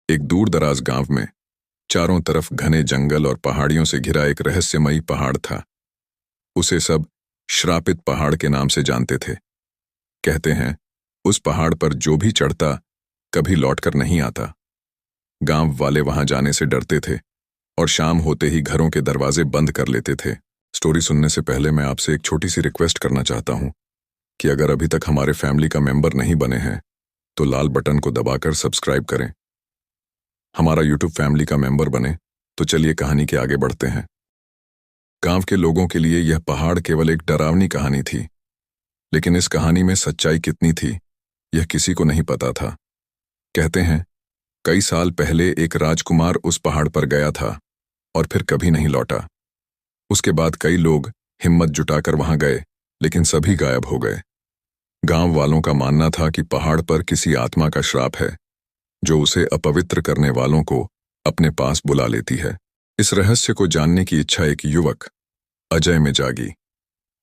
एक दूर दराज गांव में चारों तरफ घने जंगल और पहाड़ियों से घिरा एक रहस्यमयी पहाड़ था। उसे सब श्रापित पहाड़ के नाम से जानते थे। कहते हैं उस पहाड़ पर जो भी चढ़ता कभी लौटकर नहीं आता। गांव वाले वहां जाने से डरते थे और शाम होते ही घरों के दरवाजे बंद कर लेते थे। स्टोरी सुनने से पहले मैं आपसे एक छोटी सी रिक्वेस्ट करना चाहता हूं कि अगर अभी तक हमारे फैमिली का मेंबर नहीं बने हैं तो लाल बटन को दबाकर सब्सक्राइब करें। हमारा यूट्यूब फैमिली का मेंबर बने। तो चलिए कहानी के आगे बढ़ते हैं। गांव के लोगों के लिए यह पहाड़ केवल एक डरावनी कहानी थी, लेकिन इस कहानी में सच्चाई कितनी थी यह किसी को नहीं पता था। कहते हैं कई साल पहले एक राजकुमार उस पहाड़ पर गया था और फिर कभी नहीं लौटा। उसके बाद कई लोग हिम्मत जुटाकर वहां गए, लेकिन सभी गायब हो गए। गांव वालों का मानना था कि पहाड़ पर किसी आत्मा का श्राप है जो उसे अपवित्र करने वालों को अपने पास बुला लेती है। इस रहस्य को जानने की इच्छा एक युवक अजय में जागी।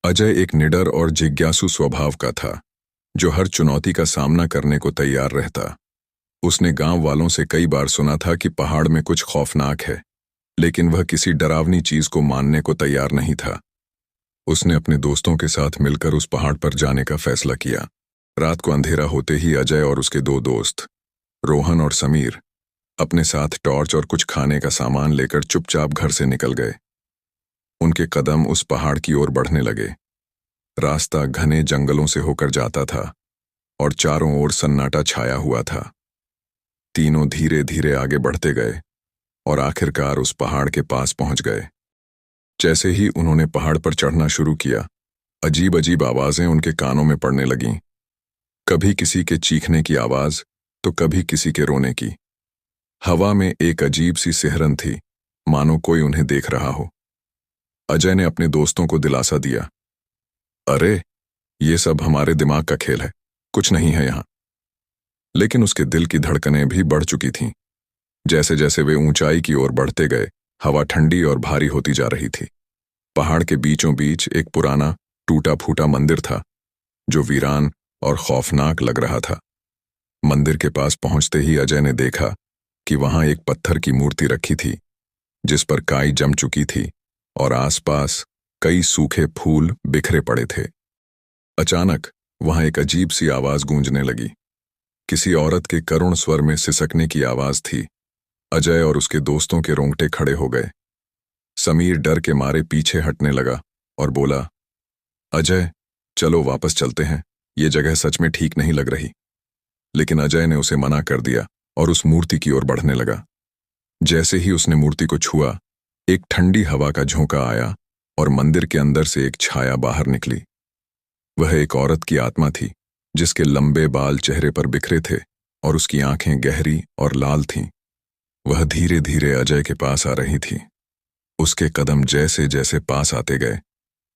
अजय एक निडर और जिज्ञासु स्वभाव का था, जो हर चुनौती का सामना करने को तैयार रहता। उसने गांव वालों से कई बार सुना था कि पहाड़ में कुछ खौफनाक है, लेकिन वह किसी डरावनी चीज को मानने को तैयार नहीं था। उसने अपने दोस्तों के साथ मिलकर उस पहाड़ पर जाने का फैसला किया। रात को अंधेरा होते ही अजय और उसके दो दोस्त रोहन और समीर अपने साथ टॉर्च और कुछ खाने का सामान लेकर चुपचाप घर से निकल गए। उनके कदम उस पहाड़ की ओर बढ़ने लगे। रास्ता घने जंगलों से होकर जाता था और चारों ओर सन्नाटा छाया हुआ था। तीनों धीरे धीरे आगे बढ़ते गए और आखिरकार उस पहाड़ के पास पहुंच गए। जैसे ही उन्होंने पहाड़ पर चढ़ना शुरू किया, अजीब अजीब आवाजें उनके कानों में पड़ने लगीं। कभी किसी के चीखने की आवाज तो कभी किसी के रोने की। हवा में एक अजीब सी सिहरन थी, मानो कोई उन्हें देख रहा हो। अजय ने अपने दोस्तों को दिलासा दिया, अरे ये सब हमारे दिमाग का खेल है, कुछ नहीं है यहाँ। लेकिन उसके दिल की धड़कनें भी बढ़ चुकी थीं। जैसे जैसे वे ऊंचाई की ओर बढ़ते गए, हवा ठंडी और भारी होती जा रही थी। पहाड़ के बीचों बीच एक पुराना टूटा फूटा मंदिर था, जो वीरान और खौफनाक लग रहा था। मंदिर के पास पहुंचते ही अजय ने देखा कि वहां एक पत्थर की मूर्ति रखी थी, जिस पर काई जम चुकी थी और आसपास कई सूखे फूल बिखरे पड़े थे। अचानक वहां एक अजीब सी आवाज गूंजने लगी। किसी औरत के करुण स्वर में सिसकने की आवाज थी। अजय और उसके दोस्तों के रोंगटे खड़े हो गए। समीर डर के मारे पीछे हटने लगा और बोला, अजय चलो वापस चलते हैं, ये जगह सच में ठीक नहीं लग रही। लेकिन अजय ने उसे मना कर दिया और उस मूर्ति की ओर बढ़ने लगा। जैसे ही उसने मूर्ति को छुआ, एक ठंडी हवा का झोंका आया और मंदिर के अंदर से एक छाया बाहर निकली। वह एक औरत की आत्मा थी, जिसके लंबे बाल चेहरे पर बिखरे थे और उसकी आंखें गहरी और लाल थीं। वह धीरे धीरे अजय के पास आ रही थी। उसके कदम जैसे जैसे पास आते गए,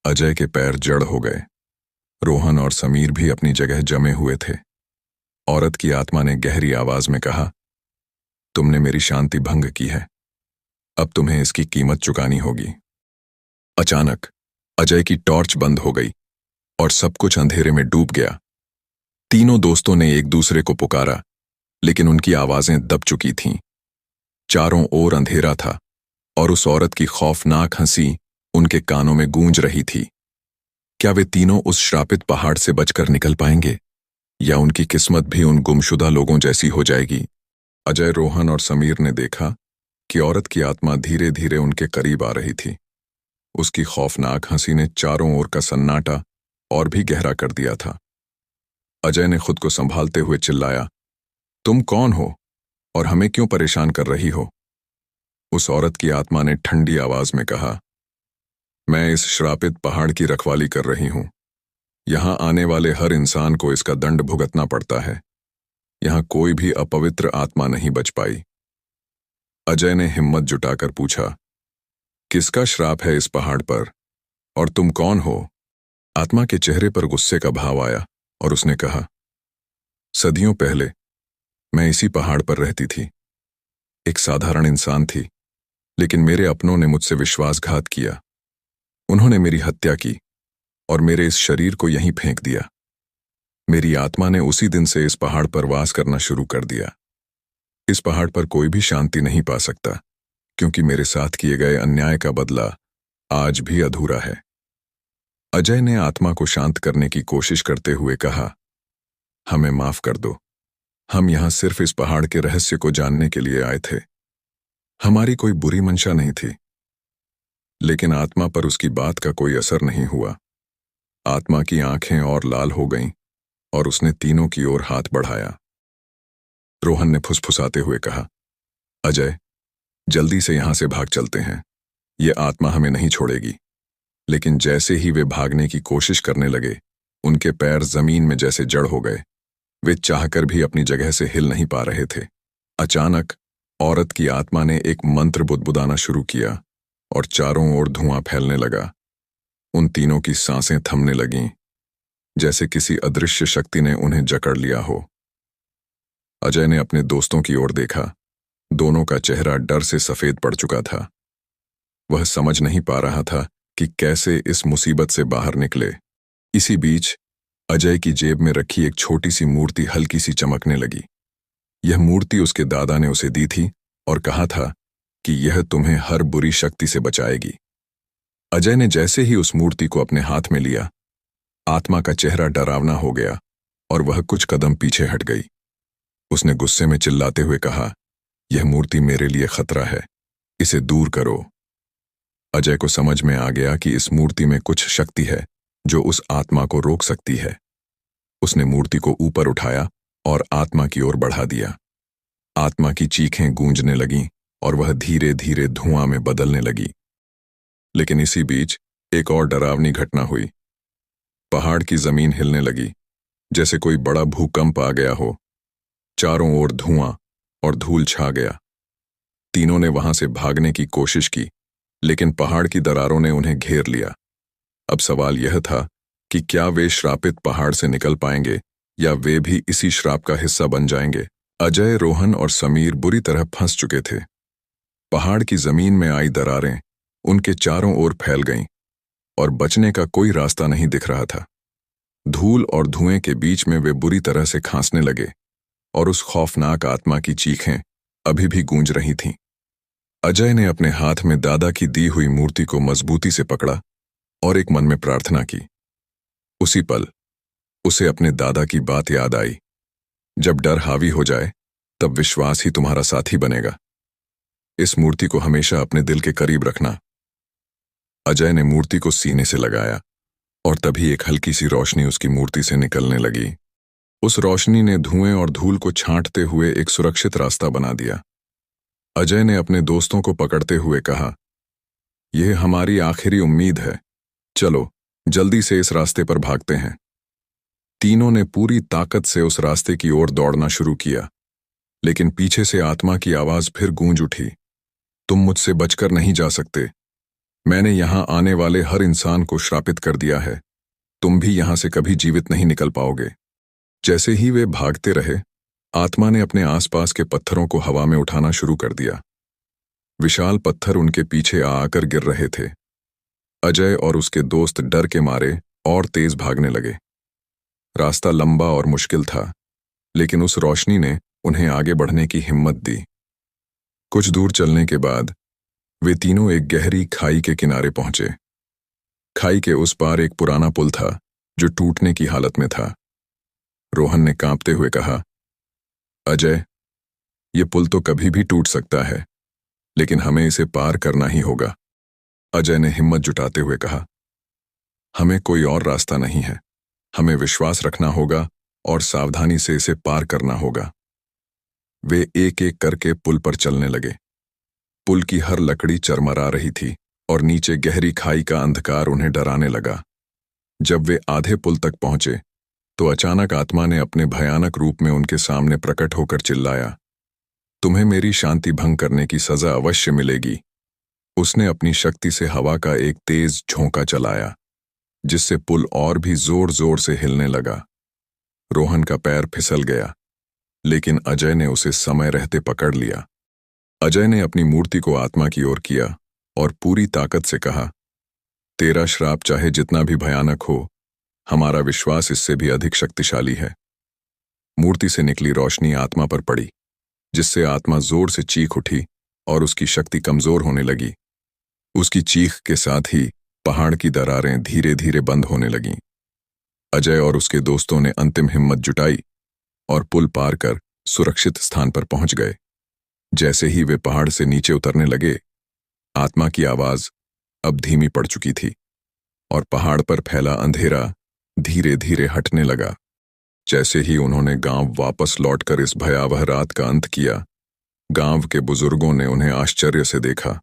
अजय के पैर जड़ हो गए। रोहन और समीर भी अपनी जगह जमे हुए थे। औरत की आत्मा ने गहरी आवाज में कहा, तुमने मेरी शांति भंग की है, अब तुम्हें इसकी कीमत चुकानी होगी। अचानक अजय की टॉर्च बंद हो गई और सब कुछ अंधेरे में डूब गया। तीनों दोस्तों ने एक दूसरे को पुकारा, लेकिन उनकी आवाजें दब चुकी थीं। चारों ओर अंधेरा था और उस औरत की खौफनाक हंसी उनके कानों में गूंज रही थी। क्या वे तीनों उस श्रापित पहाड़ से बचकर निकल पाएंगे, या उनकी किस्मत भी उन गुमशुदा लोगों जैसी हो जाएगी? अजय, रोहन और समीर ने देखा कि औरत की आत्मा धीरे धीरे उनके करीब आ रही थी। उसकी खौफनाक हंसी ने चारों ओर का सन्नाटा और भी गहरा कर दिया था। अजय ने खुद को संभालते हुए चिल्लाया, तुम कौन हो और हमें क्यों परेशान कर रही हो? उस औरत की आत्मा ने ठंडी आवाज में कहा, मैं इस श्रापित पहाड़ की रखवाली कर रही हूं। यहां आने वाले हर इंसान को इसका दंड भुगतना पड़ता है। यहां कोई भी अपवित्र आत्मा नहीं बच पाई। अजय ने हिम्मत जुटाकर पूछा, किसका श्राप है इस पहाड़ पर और तुम कौन हो? आत्मा के चेहरे पर गुस्से का भाव आया और उसने कहा, सदियों पहले मैं इसी पहाड़ पर रहती थी। एक साधारण इंसान थी, लेकिन मेरे अपनों ने मुझसे विश्वासघात किया। उन्होंने मेरी हत्या की और मेरे इस शरीर को यहीं फेंक दिया। मेरी आत्मा ने उसी दिन से इस पहाड़ पर वास करना शुरू कर दिया। इस पहाड़ पर कोई भी शांति नहीं पा सकता, क्योंकि मेरे साथ किए गए अन्याय का बदला आज भी अधूरा है। अजय ने आत्मा को शांत करने की कोशिश करते हुए कहा, हमें माफ कर दो। हम यहां सिर्फ इस पहाड़ के रहस्य को जानने के लिए आए थे। हमारी कोई बुरी मंशा नहीं थी। लेकिन आत्मा पर उसकी बात का कोई असर नहीं हुआ। आत्मा की आंखें और लाल हो गईं और उसने तीनों की ओर हाथ बढ़ाया। रोहन ने फुसफुसाते हुए कहा, अजय, जल्दी से यहां से भाग चलते हैं। ये आत्मा हमें नहीं छोड़ेगी। लेकिन जैसे ही वे भागने की कोशिश करने लगे, उनके पैर जमीन में जैसे जड़ हो गए। वे चाहकर भी अपनी जगह से हिल नहीं पा रहे थे। अचानक औरत की आत्मा ने एक मंत्र बुदबुदाना शुरू किया और चारों ओर धुआं फैलने लगा। उन तीनों की सांसें थमने लगीं, जैसे किसी अदृश्य शक्ति ने उन्हें जकड़ लिया हो। अजय ने अपने दोस्तों की ओर देखा। दोनों का चेहरा डर से सफेद पड़ चुका था। वह समझ नहीं पा रहा था कि कैसे इस मुसीबत से बाहर निकले। इसी बीच अजय की जेब में रखी एक छोटी सी मूर्ति हल्की सी चमकने लगी। यह मूर्ति उसके दादा ने उसे दी थी और कहा था कि यह तुम्हें हर बुरी शक्ति से बचाएगी। अजय ने जैसे ही उस मूर्ति को अपने हाथ में लिया, आत्मा का चेहरा डरावना हो गया और वह कुछ कदम पीछे हट गई। उसने गुस्से में चिल्लाते हुए कहा, यह मूर्ति मेरे लिए खतरा है, इसे दूर करो। अजय को समझ में आ गया कि इस मूर्ति में कुछ शक्ति है जो उस आत्मा को रोक सकती है। उसने मूर्ति को ऊपर उठाया और आत्मा की ओर बढ़ा दिया। आत्मा की चीखें गूंजने लगीं और वह धीरे धीरे धुआं में बदलने लगी। लेकिन इसी बीच एक और डरावनी घटना हुई। पहाड़ की जमीन हिलने लगी, जैसे कोई बड़ा भूकंप आ गया हो। चारों ओर धुआं और धूल छा गया। तीनों ने वहां से भागने की कोशिश की, लेकिन पहाड़ की दरारों ने उन्हें घेर लिया। अब सवाल यह था कि क्या वे श्रापित पहाड़ से निकल पाएंगे या वे भी इसी श्राप का हिस्सा बन जाएंगे। अजय, रोहन और समीर बुरी तरह फंस चुके थे। पहाड़ की जमीन में आई दरारें उनके चारों ओर फैल गईं और बचने का कोई रास्ता नहीं दिख रहा था। धूल और धुएं के बीच में वे बुरी तरह से खांसने लगे और उस खौफनाक आत्मा की चीखें अभी भी गूंज रही थीं। अजय ने अपने हाथ में दादा की दी हुई मूर्ति को मजबूती से पकड़ा और एक मन में प्रार्थना की। उसी पल उसे अपने दादा की बात याद आई, जब डर हावी हो जाए तब विश्वास ही तुम्हारा साथी बनेगा। इस मूर्ति को हमेशा अपने दिल के करीब रखना। अजय ने मूर्ति को सीने से लगाया और तभी एक हल्की सी रोशनी उसकी मूर्ति से निकलने लगी। उस रोशनी ने धुएं और धूल को छांटते हुए एक सुरक्षित रास्ता बना दिया। अजय ने अपने दोस्तों को पकड़ते हुए कहा, यह हमारी आखिरी उम्मीद है। चलो जल्दी से इस रास्ते पर भागते हैं। तीनों ने पूरी ताकत से उस रास्ते की ओर दौड़ना शुरू किया, लेकिन पीछे से आत्मा की आवाज फिर गूंज उठी, तुम मुझसे बचकर नहीं जा सकते। मैंने यहां आने वाले हर इंसान को श्रापित कर दिया है। तुम भी यहां से कभी जीवित नहीं निकल पाओगे। जैसे ही वे भागते रहे, आत्मा ने अपने आसपास के पत्थरों को हवा में उठाना शुरू कर दिया। विशाल पत्थर उनके पीछे आकर गिर रहे थे। अजय और उसके दोस्त डर के मारे और तेज भागने लगे। रास्ता लंबा और मुश्किल था, लेकिन उस रोशनी ने उन्हें आगे बढ़ने की हिम्मत दी। कुछ दूर चलने के बाद वे तीनों एक गहरी खाई के किनारे पहुंचे। खाई के उस पार एक पुराना पुल था जो टूटने की हालत में था। रोहन ने कांपते हुए कहा, अजय, ये पुल तो कभी भी टूट सकता है, लेकिन हमें इसे पार करना ही होगा। अजय ने हिम्मत जुटाते हुए कहा, हमें कोई और रास्ता नहीं है। हमें विश्वास रखना होगा और सावधानी से इसे पार करना होगा। वे एक एक करके पुल पर चलने लगे। पुल की हर लकड़ी चरमरा रही थी और नीचे गहरी खाई का अंधकार उन्हें डराने लगा। जब वे आधे पुल तक पहुंचे तो अचानक आत्मा ने अपने भयानक रूप में उनके सामने प्रकट होकर चिल्लाया, तुम्हें मेरी शांति भंग करने की सजा अवश्य मिलेगी। उसने अपनी शक्ति से हवा का एक तेज झोंका चलाया, जिससे पुल और भी जोर जोर से हिलने लगा। रोहन का पैर फिसल गया, लेकिन अजय ने उसे समय रहते पकड़ लिया। अजय ने अपनी मूर्ति को आत्मा की ओर किया और पूरी ताकत से कहा, तेरा श्राप चाहे जितना भी भयानक हो, हमारा विश्वास इससे भी अधिक शक्तिशाली है। मूर्ति से निकली रोशनी आत्मा पर पड़ी जिससे आत्मा जोर से चीख उठी और उसकी शक्ति कमजोर होने लगी। उसकी चीख के साथ ही पहाड़ की दरारें धीरे धीरे बंद होने लगीं। अजय और उसके दोस्तों ने अंतिम हिम्मत जुटाई और पुल पार कर सुरक्षित स्थान पर पहुंच गए। जैसे ही वे पहाड़ से नीचे उतरने लगे, आत्मा की आवाज अब धीमी पड़ चुकी थी और पहाड़ पर फैला अंधेरा धीरे धीरे हटने लगा। जैसे ही उन्होंने गांव वापस लौटकर इस भयावह रात का अंत किया, गांव के बुजुर्गों ने उन्हें आश्चर्य से देखा।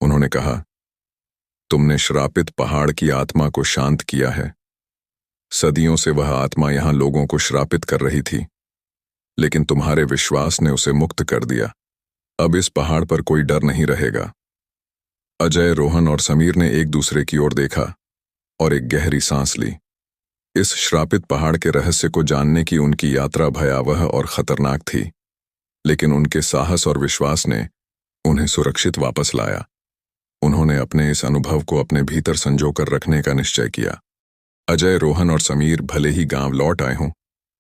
उन्होंने कहा, तुमने श्रापित पहाड़ की आत्मा को शांत किया है। सदियों से वह आत्मा यहां लोगों को श्रापित कर रही थी, लेकिन तुम्हारे विश्वास ने उसे मुक्त कर दिया। अब इस पहाड़ पर कोई डर नहीं रहेगा। अजय, रोहन और समीर ने एक दूसरे की ओर देखा और एक गहरी सांस ली। इस श्रापित पहाड़ के रहस्य को जानने की उनकी यात्रा भयावह और खतरनाक थी, लेकिन उनके साहस और विश्वास ने उन्हें सुरक्षित वापस लाया। उन्होंने अपने इस अनुभव को अपने भीतर संजोकर रखने का निश्चय किया। अजय, रोहन और समीर भले ही गांव लौट आए हों,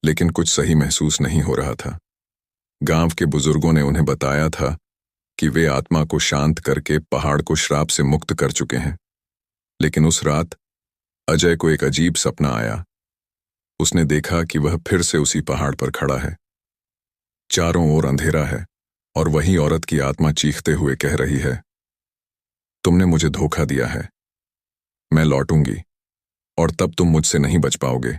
लेकिन कुछ सही महसूस नहीं हो रहा था। गांव के बुजुर्गों ने उन्हें बताया था कि वे आत्मा को शांत करके पहाड़ को श्राप से मुक्त कर चुके हैं। लेकिन उस रात अजय को एक अजीब सपना आया। उसने देखा कि वह फिर से उसी पहाड़ पर खड़ा है। चारों ओर अंधेरा है और वही औरत की आत्मा चीखते हुए कह रही है, तुमने मुझे धोखा दिया है, मैं लौटूंगी और तब तुम मुझसे नहीं बच पाओगे।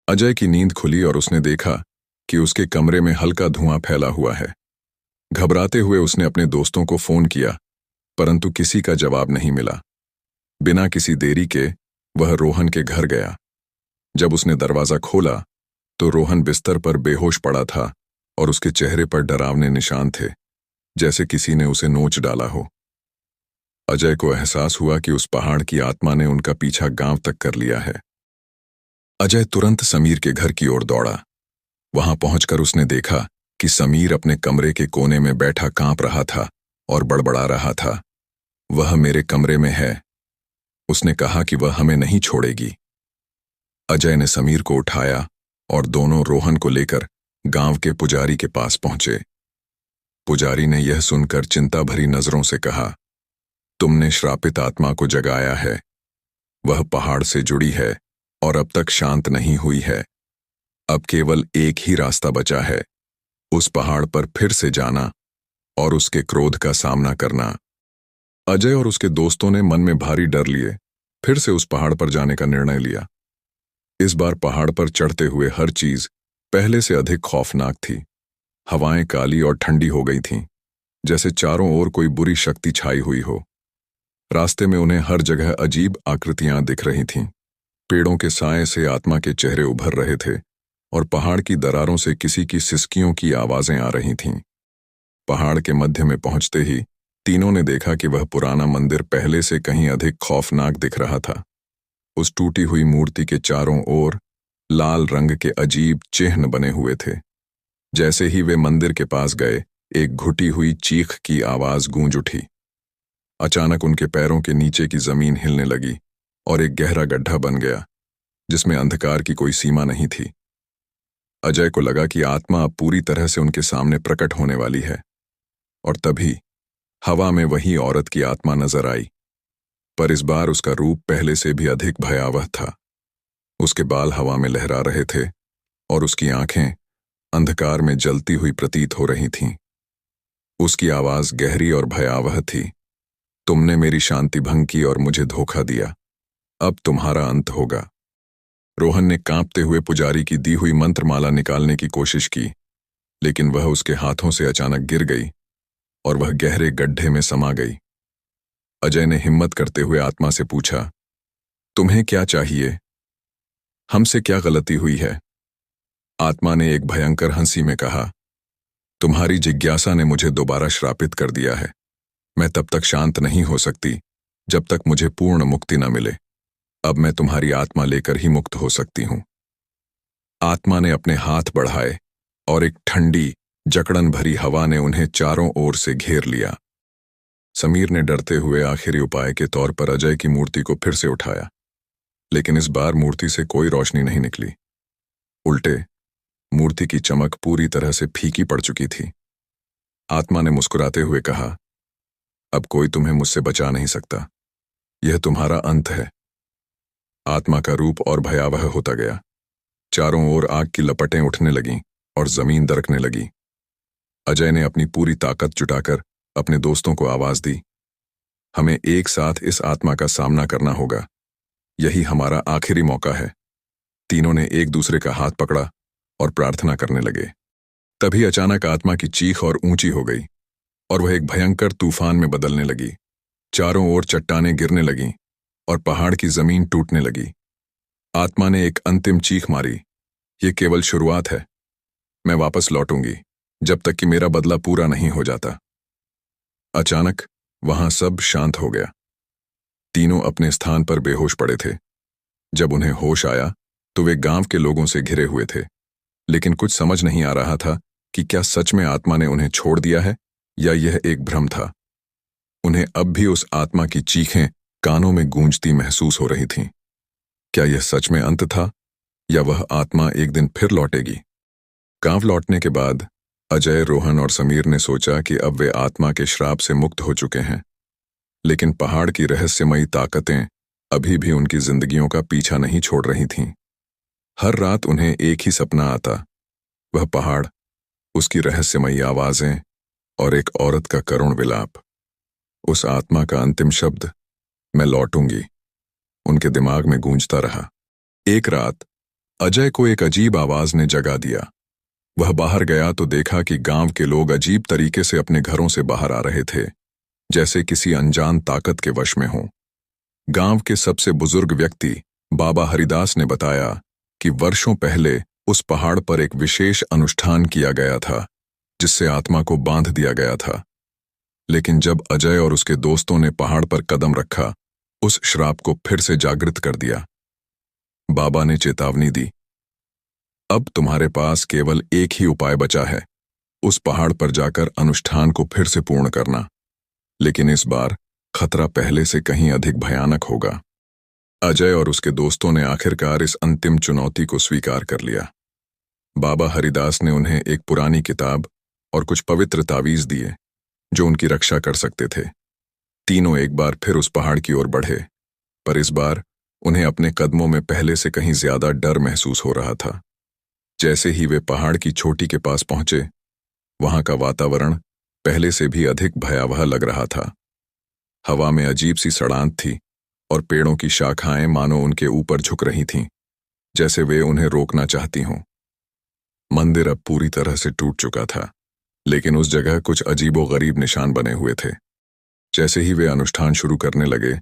अजय की नींद खुली और उसने देखा कि उसके कमरे में हल्का धुआं फैला हुआ है। घबराते हुए उसने अपने दोस्तों को फोन किया, परंतु किसी का जवाब नहीं मिला। बिना किसी देरी के वह रोहन के घर गया। जब उसने दरवाजा खोला तो रोहन बिस्तर पर बेहोश पड़ा था और उसके चेहरे पर डरावने निशान थे, जैसे किसी ने उसे नोच डाला हो। अजय को एहसास हुआ कि उस पहाड़ की आत्मा ने उनका पीछा गांव तक कर लिया है। अजय तुरंत समीर के घर की ओर दौड़ा। वहां पहुंचकर उसने देखा कि समीर अपने कमरे के कोने में बैठा कांप रहा था और बड़बड़ा रहा था, वह मेरे कमरे में है। उसने कहा कि वह हमें नहीं छोड़ेगी। अजय ने समीर को उठाया और दोनों रोहन को लेकर गांव के पुजारी के पास पहुंचे। पुजारी ने यह सुनकर चिंता भरी नजरों से कहा, तुमने श्रापित आत्मा को जगाया है। वह पहाड़ से जुड़ी है और अब तक शांत नहीं हुई है। अब केवल एक ही रास्ता बचा है, उस पहाड़ पर फिर से जाना और उसके क्रोध का सामना करना। अजय और उसके दोस्तों ने मन में भारी डर लिए फिर से उस पहाड़ पर जाने का निर्णय लिया। इस बार पहाड़ पर चढ़ते हुए हर चीज पहले से अधिक खौफनाक थी। हवाएं काली और ठंडी हो गई थीं, जैसे चारों ओर कोई बुरी शक्ति छाई हुई हो। रास्ते में उन्हें हर जगह अजीब आकृतियां दिख रही थीं। पेड़ों के साए से आत्मा के चेहरे उभर रहे थे और पहाड़ की दरारों से किसी की सिसकियों की आवाजें आ रही थीं। पहाड़ के मध्य में पहुंचते ही तीनों ने देखा कि वह पुराना मंदिर पहले से कहीं अधिक खौफनाक दिख रहा था। उस टूटी हुई मूर्ति के चारों ओर लाल रंग के अजीब चिन्ह बने हुए थे। जैसे ही वे मंदिर के पास गए, एक घुटी हुई चीख की आवाज गूंज उठी। अचानक उनके पैरों के नीचे की जमीन हिलने लगी और एक गहरा गड्ढा बन गया, जिसमें अंधकार की कोई सीमा नहीं थी। अजय को लगा कि आत्मा अब पूरी तरह से उनके सामने प्रकट होने वाली है, और तभी हवा में वही औरत की आत्मा नजर आई, पर इस बार उसका रूप पहले से भी अधिक भयावह था। उसके बाल हवा में लहरा रहे थे और उसकी आंखें अंधकार में जलती हुई प्रतीत हो रही थीं। उसकी आवाज गहरी और भयावह थी, तुमने मेरी शांति भंग की और मुझे धोखा दिया, अब तुम्हारा अंत होगा। रोहन ने कांपते हुए पुजारी की दी हुई मंत्रमाला निकालने की कोशिश की, लेकिन वह उसके हाथों से अचानक गिर गई और वह गहरे गड्ढे में समा गई। अजय ने हिम्मत करते हुए आत्मा से पूछा, तुम्हें क्या चाहिए? हमसे क्या गलती हुई है? आत्मा ने एक भयंकर हंसी में कहा, तुम्हारी जिज्ञासा ने मुझे दोबारा श्रापित कर दिया है। मैं तब तक शांत नहीं हो सकती जब तक मुझे पूर्ण मुक्ति न मिले। अब मैं तुम्हारी आत्मा लेकर ही मुक्त हो सकती हूं। आत्मा ने अपने हाथ बढ़ाए और एक ठंडी जकड़न भरी हवा ने उन्हें चारों ओर से घेर लिया। समीर ने डरते हुए आखिरी उपाय के तौर पर अजय की मूर्ति को फिर से उठाया, लेकिन इस बार मूर्ति से कोई रोशनी नहीं निकली। उल्टे मूर्ति की चमक पूरी तरह से फीकी पड़ चुकी थी। आत्मा ने मुस्कुराते हुए कहा, अब कोई तुम्हें मुझसे बचा नहीं सकता। यह तुम्हारा अंत है। आत्मा का रूप और भयावह होता गया। चारों ओर आग की लपटें उठने लगीं और जमीन दरकने लगी। अजय ने अपनी पूरी ताकत जुटाकर अपने दोस्तों को आवाज दी, हमें एक साथ इस आत्मा का सामना करना होगा। यही हमारा आखिरी मौका है। तीनों ने एक दूसरे का हाथ पकड़ा और प्रार्थना करने लगे। तभी अचानक आत्मा की चीख और ऊंची हो गई और वह एक भयंकर तूफान में बदलने लगी। चारों ओर चट्टानें गिरने लगीं और पहाड़ की जमीन टूटने लगी। आत्मा ने एक अंतिम चीख मारी, ये केवल शुरुआत है। मैं वापस लौटूंगी जब तक कि मेरा बदला पूरा नहीं हो जाता। अचानक वहां सब शांत हो गया। तीनों अपने स्थान पर बेहोश पड़े थे। जब उन्हें होश आया तो वे गांव के लोगों से घिरे हुए थे, लेकिन कुछ समझ नहीं आ रहा था कि क्या सच में आत्मा ने उन्हें छोड़ दिया है या यह एक भ्रम था। उन्हें अब भी उस आत्मा की चीखें कानों में गूंजती महसूस हो रही थीं। क्या यह सच में अंत था या वह आत्मा एक दिन फिर लौटेगी? गांव लौटने के बाद अजय, रोहन और समीर ने सोचा कि अब वे आत्मा के श्राप से मुक्त हो चुके हैं, लेकिन पहाड़ की रहस्यमयी ताकतें अभी भी उनकी जिंदगियों का पीछा नहीं छोड़ रही थीं। हर रात उन्हें एक ही सपना आता, वह पहाड़, उसकी रहस्यमयी आवाजें और एक औरत का करुण विलाप। उस आत्मा का अंतिम शब्द, मैं लौटूंगी, उनके दिमाग में गूंजता रहा। एक रात अजय को एक अजीब आवाज ने जगा दिया। वह बाहर गया तो देखा कि गांव के लोग अजीब तरीके से अपने घरों से बाहर आ रहे थे, जैसे किसी अनजान ताकत के वश में हों। गांव के सबसे बुजुर्ग व्यक्ति बाबा हरिदास ने बताया कि वर्षों पहले उस पहाड़ पर एक विशेष अनुष्ठान किया गया था, जिससे आत्मा को बांध दिया गया था। लेकिन जब अजय और उसके दोस्तों ने पहाड़ पर कदम रखा, उस श्राप को फिर से जागृत कर दिया। बाबा ने चेतावनी दी, अब तुम्हारे पास केवल एक ही उपाय बचा है, उस पहाड़ पर जाकर अनुष्ठान को फिर से पूर्ण करना। लेकिन इस बार खतरा पहले से कहीं अधिक भयानक होगा। अजय और उसके दोस्तों ने आखिरकार इस अंतिम चुनौती को स्वीकार कर लिया। बाबा हरिदास ने उन्हें एक पुरानी किताब और कुछ पवित्र तावीज दिए, जो उनकी रक्षा कर सकते थे। तीनों एक बार फिर उस पहाड़ की ओर बढ़े, पर इस बार उन्हें अपने कदमों में पहले से कहीं ज्यादा डर महसूस हो रहा था। जैसे ही वे पहाड़ की चोटी के पास पहुंचे, वहां का वातावरण पहले से भी अधिक भयावह लग रहा था। हवा में अजीब सी सड़ांत थी और पेड़ों की शाखाएं मानो उनके ऊपर झुक रही थीं, जैसे वे उन्हें रोकना चाहती हों। मंदिर अब पूरी तरह से टूट चुका था, लेकिन उस जगह कुछ अजीबोगरीब निशान बने हुए थे। जैसे ही वे अनुष्ठान शुरू करने लगे,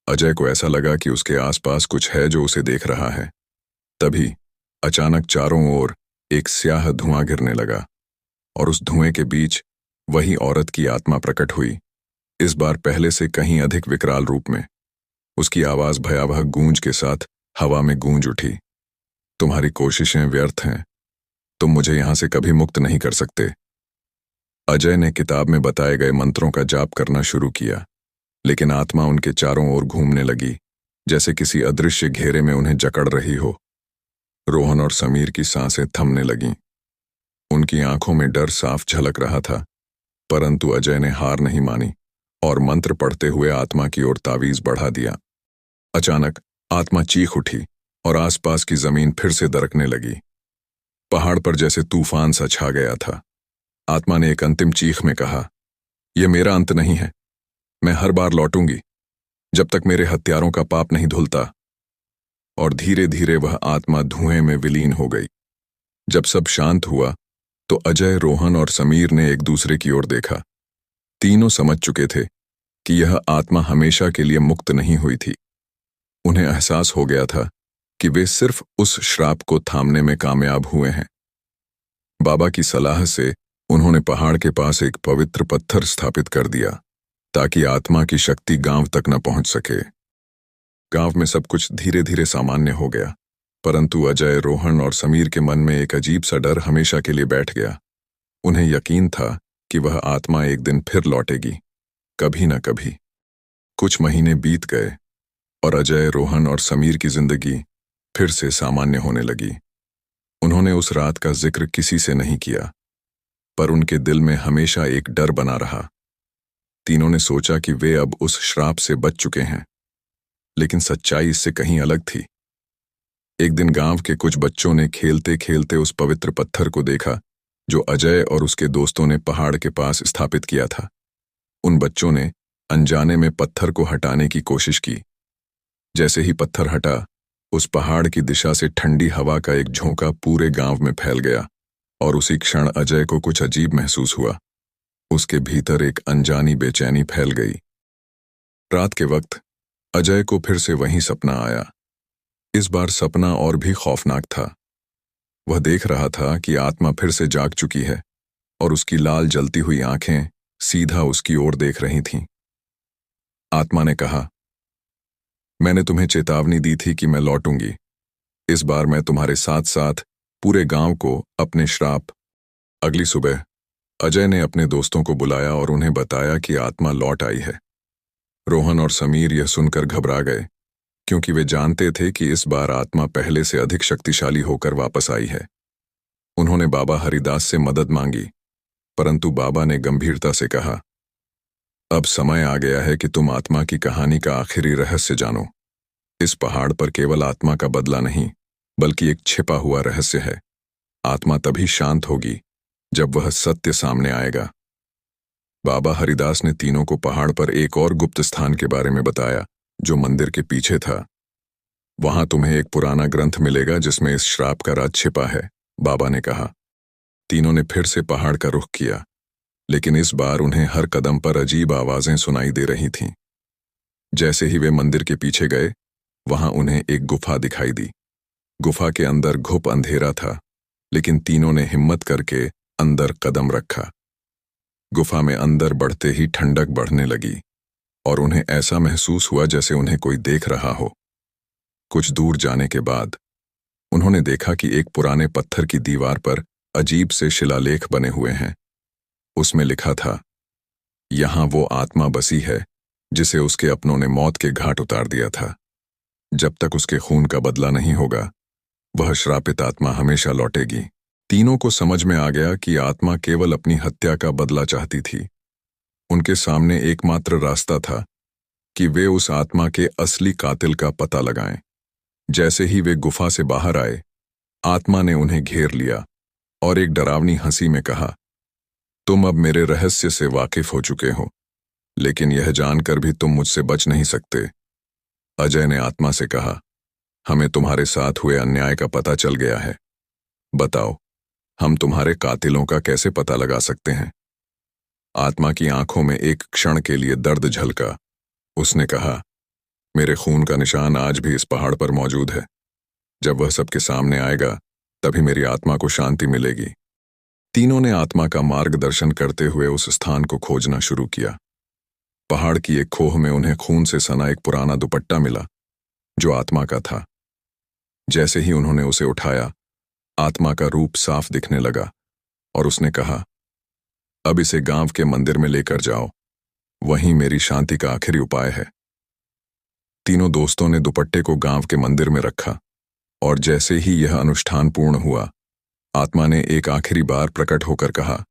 अजय को ऐसा लगा कि उसके आसपास कुछ है जो उसे देख रहा है। तभी अचानक चारों ओर एक स्याह धुआं गिरने लगा और उस धुएं के बीच वही औरत की आत्मा प्रकट हुई, इस बार पहले से कहीं अधिक विकराल रूप में। उसकी आवाज भयावह गूंज के साथ हवा में गूंज उठी, तुम्हारी कोशिशें व्यर्थ हैं, तुम मुझे यहां से कभी मुक्त नहीं कर सकते। अजय ने किताब में बताए गए मंत्रों का जाप करना शुरू किया, लेकिन आत्मा उनके चारों ओर घूमने लगी, जैसे किसी अदृश्य घेरे में उन्हें जकड़ रही हो। रोहन और समीर की सांसें थमने लगीं। उनकी आंखों में डर साफ झलक रहा था, परंतु अजय ने हार नहीं मानी और मंत्र पढ़ते हुए आत्मा की ओर तावीज बढ़ा दिया। अचानक आत्मा चीख उठी और आसपास की जमीन फिर से दरकने लगी। पहाड़ पर जैसे तूफान सा छा गया था। आत्मा ने एक अंतिम चीख में कहा, यह मेरा अंत नहीं है, मैं हर बार लौटूंगी जब तक मेरे हत्यारों का पाप नहीं धुलता। और धीरे धीरे वह आत्मा धुएं में विलीन हो गई। जब सब शांत हुआ तो अजय, रोहन और समीर ने एक दूसरे की ओर देखा। तीनों समझ चुके थे कि यह आत्मा हमेशा के लिए मुक्त नहीं हुई थी। उन्हें एहसास हो गया था कि वे सिर्फ उस श्राप को थामने में कामयाब हुए हैं। बाबा की सलाह से उन्होंने पहाड़ के पास एक पवित्र पत्थर स्थापित कर दिया, ताकि आत्मा की शक्ति गांव तक न पहुंच सके। गांव में सब कुछ धीरे धीरे सामान्य हो गया, परंतु अजय, रोहन और समीर के मन में एक अजीब सा डर हमेशा के लिए बैठ गया। उन्हें यकीन था कि वह आत्मा एक दिन फिर लौटेगी, कभी न कभी। कुछ महीने बीत गए और अजय, रोहन और समीर की जिंदगी फिर से सामान्य होने लगी। उन्होंने उस रात का जिक्र किसी से नहीं किया, पर उनके दिल में हमेशा एक डर बना रहा। तीनों ने सोचा कि वे अब उस श्राप से बच चुके हैं, लेकिन सच्चाई इससे कहीं अलग थी। एक दिन गांव के कुछ बच्चों ने खेलते खेलते उस पवित्र पत्थर को देखा जो अजय और उसके दोस्तों ने पहाड़ के पास स्थापित किया था। उन बच्चों ने अनजाने में पत्थर को हटाने की कोशिश की। जैसे ही पत्थर हटा, उस पहाड़ की दिशा से ठंडी हवा का एक झोंका पूरे गांव में फैल गया और उसी क्षण अजय को कुछ अजीब महसूस हुआ। उसके भीतर एक अनजानी बेचैनी फैल गई। रात के वक्त अजय को फिर से वही सपना आया। इस बार सपना और भी खौफनाक था। वह देख रहा था कि आत्मा फिर से जाग चुकी है और उसकी लाल जलती हुई आंखें सीधा उसकी ओर देख रही थीं। आत्मा ने कहा, मैंने तुम्हें चेतावनी दी थी कि मैं लौटूंगी। इस बार मैं तुम्हारे साथ साथ पूरे गांव को अपने श्राप। अगली सुबह अजय ने अपने दोस्तों को बुलाया और उन्हें बताया कि आत्मा लौट आई है। रोहन और समीर यह सुनकर घबरा गए, क्योंकि वे जानते थे कि इस बार आत्मा पहले से अधिक शक्तिशाली होकर वापस आई है। उन्होंने बाबा हरिदास से मदद मांगी, परंतु बाबा ने गंभीरता से कहा, अब समय आ गया है कि तुम आत्मा की कहानी का आखिरी रहस्य जानो। इस पहाड़ पर केवल आत्मा का बदला नहीं, बल्कि एक छिपा हुआ रहस्य है। आत्मा तभी शांत होगी जब वह सत्य सामने आएगा। बाबा हरिदास ने तीनों को पहाड़ पर एक और गुप्त स्थान के बारे में बताया, जो मंदिर के पीछे था। वहां तुम्हें एक पुराना ग्रंथ मिलेगा जिसमें इस श्राप का राज छिपा है, बाबा ने कहा। तीनों ने फिर से पहाड़ का रुख किया, लेकिन इस बार उन्हें हर कदम पर अजीब आवाजें सुनाई दे रही थीं। जैसे ही वे मंदिर के पीछे गए, वहां उन्हें एक गुफा दिखाई दी। गुफा के अंदर घुप अंधेरा था, लेकिन तीनों ने हिम्मत करके अंदर कदम रखा। गुफा में अंदर बढ़ते ही ठंडक बढ़ने लगी और उन्हें ऐसा महसूस हुआ जैसे उन्हें कोई देख रहा हो। कुछ दूर जाने के बाद उन्होंने देखा कि एक पुराने पत्थर की दीवार पर अजीब से शिलालेख बने हुए हैं। उसमें लिखा था, यहां वो आत्मा बसी है जिसे उसके अपनों ने मौत के घाट उतार दिया था। जब तक उसके खून का बदला नहीं होगा, वह श्रापित आत्मा हमेशा लौटेगी। तीनों को समझ में आ गया कि आत्मा केवल अपनी हत्या का बदला चाहती थी। उनके सामने एकमात्र रास्ता था कि वे उस आत्मा के असली कातिल का पता लगाएं। जैसे ही वे गुफा से बाहर आए, आत्मा ने उन्हें घेर लिया और एक डरावनी हंसी में कहा, तुम अब मेरे रहस्य से वाकिफ हो चुके हो, लेकिन यह जानकर भी तुम मुझसे बच नहीं सकते। अजय ने आत्मा से कहा, हमें तुम्हारे साथ हुए अन्याय का पता चल गया है। बताओ, हम तुम्हारे कातिलों का कैसे पता लगा सकते हैं? आत्मा की आंखों में एक क्षण के लिए दर्द झलका। उसने कहा, मेरे खून का निशान आज भी इस पहाड़ पर मौजूद है। जब वह सबके सामने आएगा, तभी मेरी आत्मा को शांति मिलेगी। तीनों ने आत्मा का मार्गदर्शन करते हुए उस स्थान को खोजना शुरू किया। पहाड़ की एक खोह में उन्हें खून से सना एक पुराना दुपट्टा मिला, जो आत्मा का था। जैसे ही उन्होंने उसे उठाया, आत्मा का रूप साफ दिखने लगा और उसने कहा, अब इसे गांव के मंदिर में लेकर जाओ, वहीं मेरी शांति का आखिरी उपाय है। तीनों दोस्तों ने दुपट्टे को गांव के मंदिर में रखा और जैसे ही यह अनुष्ठान पूर्ण हुआ, आत्मा ने एक आखिरी बार प्रकट होकर कहा,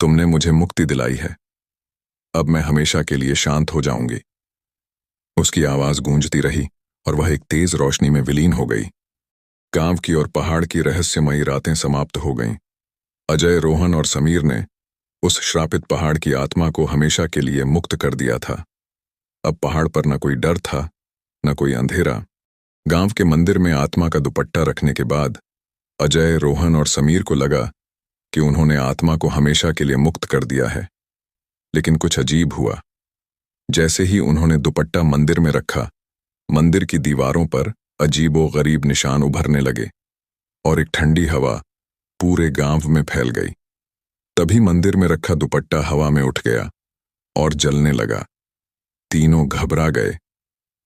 तुमने मुझे मुक्ति दिलाई है, अब मैं हमेशा के लिए शांत हो जाऊंगी। उसकी आवाज गूंजती रही और वह एक तेज रोशनी में विलीन हो गई। गांव की और पहाड़ की रहस्यमयी रातें समाप्त हो गईं। अजय, रोहन और समीर ने उस श्रापित पहाड़ की आत्मा को हमेशा के लिए मुक्त कर दिया था। अब पहाड़ पर न कोई डर था, न कोई अंधेरा। गांव के मंदिर में आत्मा का दुपट्टा रखने के बाद अजय, रोहन और समीर को लगा कि उन्होंने आत्मा को हमेशा के लिए मुक्त कर दिया है। लेकिन कुछ अजीब हुआ। जैसे ही उन्होंने दुपट्टा मंदिर में रखा, मंदिर की दीवारों पर अजीबो गरीब निशान उभरने लगे और एक ठंडी हवा पूरे गांव में फैल गई। तभी मंदिर में रखा दुपट्टा हवा में उठ गया और जलने लगा। तीनों घबरा गए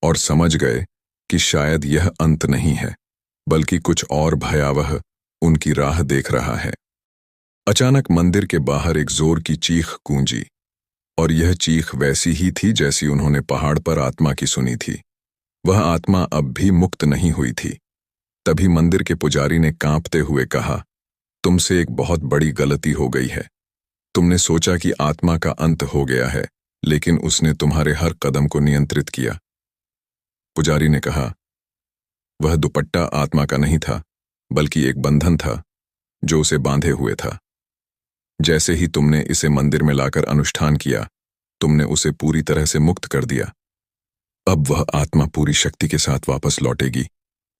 और समझ गए कि शायद यह अंत नहीं है, बल्कि कुछ और भयावह उनकी राह देख रहा है। अचानक मंदिर के बाहर एक जोर की चीख गूंजी और यह चीख वैसी ही थी जैसी उन्होंने पहाड़ पर आत्मा की सुनी थी। वह आत्मा अब भी मुक्त नहीं हुई थी। तभी मंदिर के पुजारी ने कांपते हुए कहा, तुमसे एक बहुत बड़ी गलती हो गई है। तुमने सोचा कि आत्मा का अंत हो गया है, लेकिन उसने तुम्हारे हर कदम को नियंत्रित किया। पुजारी ने कहा, वह दुपट्टा आत्मा का नहीं था, बल्कि एक बंधन था जो उसे बांधे हुए था। जैसे ही तुमने इसे मंदिर में लाकर अनुष्ठान किया, तुमने उसे पूरी तरह से मुक्त कर दिया। अब वह आत्मा पूरी शक्ति के साथ वापस लौटेगी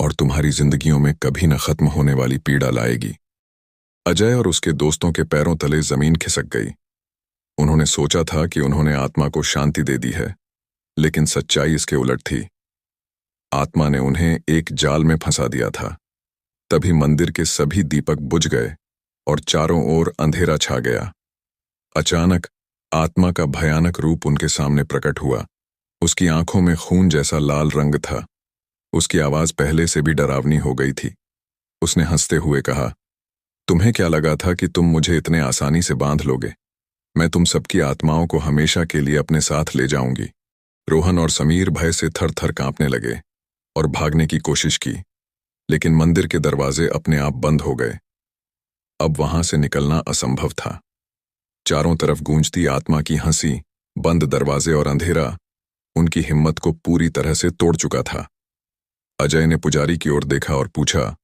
और तुम्हारी जिंदगियों में कभी न खत्म होने वाली पीड़ा लाएगी। अजय और उसके दोस्तों के पैरों तले जमीन खिसक गई। उन्होंने सोचा था कि उन्होंने आत्मा को शांति दे दी है, लेकिन सच्चाई इसके उलट थी। आत्मा ने उन्हें एक जाल में फंसा दिया था। तभी मंदिर के सभी दीपक बुझ गए और चारों ओर अंधेरा छा गया। अचानक आत्मा का भयानक रूप उनके सामने प्रकट हुआ। उसकी आंखों में खून जैसा लाल रंग था। उसकी आवाज पहले से भी डरावनी हो गई थी। उसने हंसते हुए कहा, तुम्हें क्या लगा था कि तुम मुझे इतने आसानी से बांध लोगे? मैं तुम सबकी आत्माओं को हमेशा के लिए अपने साथ ले जाऊंगी। रोहन और समीर भय से थर थर कांपने लगे और भागने की कोशिश की, लेकिन मंदिर के दरवाजे अपने आप बंद हो गए। अब वहां से निकलना असंभव था। चारों तरफ गूंजती आत्मा की हंसी, बंद दरवाजे और अंधेरा उनकी हिम्मत को पूरी तरह से तोड़ चुका था। अजय ने पुजारी की ओर देखा और पूछा,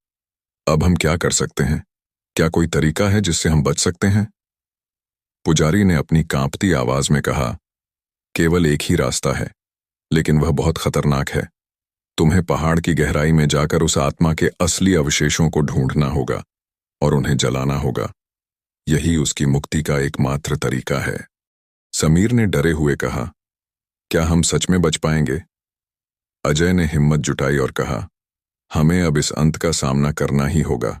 अब हम क्या कर सकते हैं? क्या कोई तरीका है जिससे हम बच सकते हैं? पुजारी ने अपनी कांपती आवाज में कहा, केवल एक ही रास्ता है, लेकिन वह बहुत खतरनाक है। तुम्हें पहाड़ की गहराई में जाकर उस आत्मा के असली अवशेषों को ढूंढना होगा और उन्हें जलाना होगा। यही उसकी मुक्ति का एकमात्र तरीका है। समीर ने डरे हुए कहा, क्या हम सच में बच पाएंगे? अजय ने हिम्मत जुटाई और कहा, हमें अब इस अंत का सामना करना ही होगा।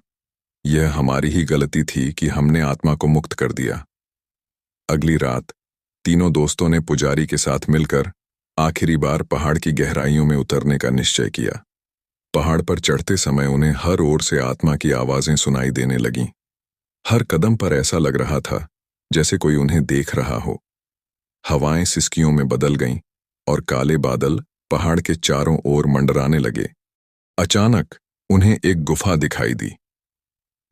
यह हमारी ही गलती थी कि हमने आत्मा को मुक्त कर दिया। अगली रात तीनों दोस्तों ने पुजारी के साथ मिलकर आखिरी बार पहाड़ की गहराइयों में उतरने का निश्चय किया। पहाड़ पर चढ़ते समय उन्हें हर ओर से आत्मा की आवाजें सुनाई देने लगीं। हर कदम पर ऐसा लग रहा था जैसे कोई उन्हें देख रहा हो। हवाएं सिसकियों में बदल गईं और काले बादल पहाड़ के चारों ओर मंडराने लगे। अचानक उन्हें एक गुफा दिखाई दी।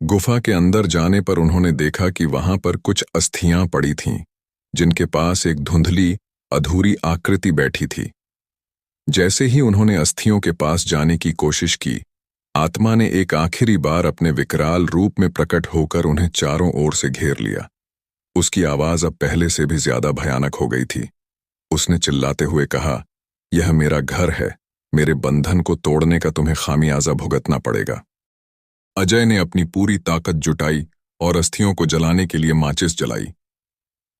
गुफा के अंदर जाने पर उन्होंने देखा कि वहां पर कुछ अस्थियां पड़ी थीं, जिनके पास एक धुंधली अधूरी आकृति बैठी थी। जैसे ही उन्होंने अस्थियों के पास जाने की कोशिश की, आत्मा ने एक आखिरी बार अपने विकराल रूप में प्रकट होकर उन्हें चारों ओर से घेर लिया। उसकी आवाज अब पहले से भी ज्यादा भयानक हो गई थी। उसने चिल्लाते हुए कहा, यह मेरा घर है, मेरे बंधन को तोड़ने का तुम्हें खामियाजा भुगतना पड़ेगा। अजय ने अपनी पूरी ताकत जुटाई और अस्थियों को जलाने के लिए माचिस जलाई।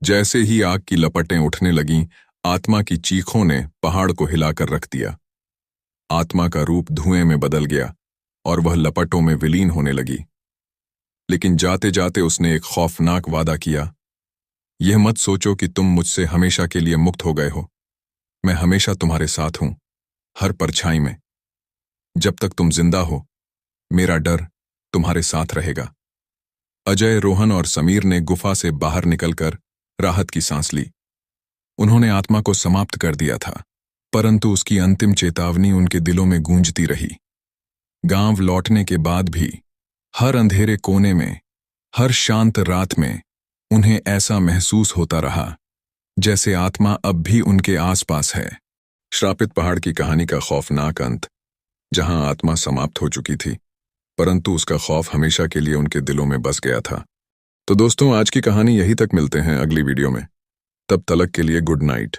जैसे ही आग की लपटें उठने लगीं, आत्मा की चीखों ने पहाड़ को हिलाकर रख दिया। आत्मा का रूप धुएं में बदल गया और वह लपटों में विलीन होने लगी। लेकिन जाते जाते उसने एक खौफनाक वादा किया, यह मत सोचो कि तुम मुझसे हमेशा के लिए मुक्त हो गए हो। मैं हमेशा तुम्हारे साथ हूं, हर परछाई में। जब तक तुम जिंदा हो, मेरा डर तुम्हारे साथ रहेगा। अजय, रोहन और समीर ने गुफा से बाहर निकलकर राहत की सांस ली। उन्होंने आत्मा को समाप्त कर दिया था, परंतु उसकी अंतिम चेतावनी उनके दिलों में गूंजती रही। गांव लौटने के बाद भी हर अंधेरे कोने में, हर शांत रात में उन्हें ऐसा महसूस होता रहा जैसे आत्मा अब भी उनके आसपास है। श्रापित पहाड़ की कहानी का खौफनाक अंत, जहां आत्मा समाप्त हो चुकी थी, परंतु उसका खौफ हमेशा के लिए उनके दिलों में बस गया था। तो दोस्तों, आज की कहानी यहीं तक। मिलते हैं अगली वीडियो में। तब तलक के लिए गुड नाइट।